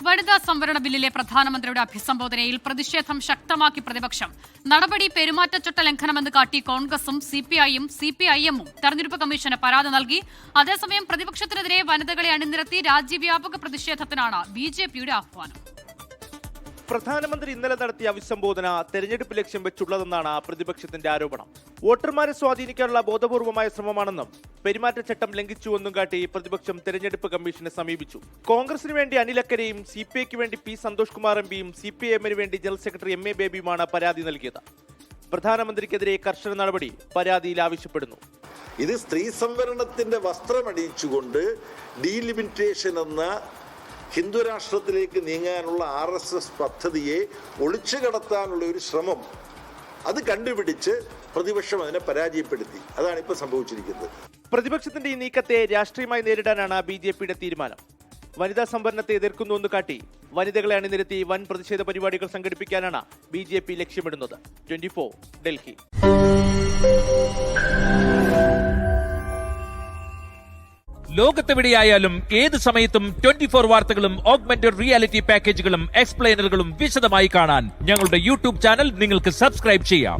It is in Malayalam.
വനിതാ സംവരണ ബില്ലിലെ പ്രധാനമന്ത്രിയുടെ അഭിസംബോധനയിൽ പ്രതിഷേധം ശക്തമാക്കി പ്രതിപക്ഷം. നടപടി പെരുമാറ്റച്ചട്ട ലംഘനമെന്ന് കാട്ടി കോൺഗ്രസും സിപിഐഎമ്മും തെരഞ്ഞെടുപ്പ് കമ്മീഷന് പരാതി നൽകി. അതേസമയം പ്രതിപക്ഷത്തിനെതിരെ വനിതകളെ അണിനിരത്തി രാജ്യവ്യാപക പ്രതിഷേധത്തിനാണ് ബിജെപിയുടെ ആഹ്വാനം. പ്രധാനമന്ത്രി ഇന്നലെ നടത്തിയ അഭിസംബോധന തെരഞ്ഞെടുപ്പ് ലക്ഷ്യം വെച്ചുള്ളതെന്നാണ് പ്രതിപക്ഷത്തിന്റെ ആരോപണം. വോട്ടർമാരെ സ്വാധീനിക്കാനുള്ള ബോധപൂർവമായ ശ്രമമാണെന്നും പെരുമാറ്റച്ചട്ടം ലംഘിച്ചുവെന്നും കാട്ടി പ്രതിപക്ഷം തെരഞ്ഞെടുപ്പ് കമ്മീഷനെ സമീപിച്ചു. കോൺഗ്രസിന് വേണ്ടി അനിലക്കരയും സിപിഐക്ക് വേണ്ടി പി സന്തോഷ് കുമാർ എംപിയും സിപിഐഎമ്മിന് വേണ്ടി ജനറൽ സെക്രട്ടറി എം എ ബേബിയുമാണ് പരാതി നൽകിയത്. പ്രധാനമന്ത്രിക്കെതിരെ കർശന നടപടി പരാതിയിൽ ആവശ്യപ്പെടുന്നു. ഇത് സ്ത്രീ സംവരണത്തിന്റെ വസ്ത്രമണിയിച്ചുകൊണ്ട് ഡീലിമിറ്റേഷൻ എന്ന ഹിന്ദു രാഷ്ട്രത്തിലേക്ക് നീങ്ങാനുള്ള RSS പദ്ധതിയെ ഒളിച്ചു കടത്താനുള്ള ഒരു ശ്രമം അത് കണ്ടുപിടിച്ച് പ്രതിപക്ഷം അതിനെ പരാജയപ്പെടുത്തി. അതാണ് ഇപ്പോൾ സംഭവിച്ചിരിക്കുന്നത്. പ്രതിപക്ഷത്തിന്റെ ഈ നീക്കത്തെ രാഷ്ട്രീയമായി നേരിടാനാണ് ബിജെപിയുടെ തീരുമാനം. വനിതാ സംവരണത്തെ എതിർക്കുന്നുവെന്ന് കാട്ടി വനിതകളെ അണിനിരത്തി വൻ പ്രതിഷേധ പരിപാടികൾ സംഘടിപ്പിക്കാനാണ് ബിജെപി ലക്ഷ്യമിടുന്നത്. 24 ഡൽഹി. ലോകത്തെവിടെയായാലും ഏത് സമയത്തും 24 വാർത്തകളും ഓഗ്മെന്റഡ് റിയാലിറ്റി പാക്കേജുകളും എക്സ്പ്ലെയിനറുകളും വിശദമായി കാണാൻ ഞങ്ങളുടെ യൂട്യൂബ് ചാനൽ നിങ്ങൾക്ക് സബ്സ്ക്രൈബ് ചെയ്യാം.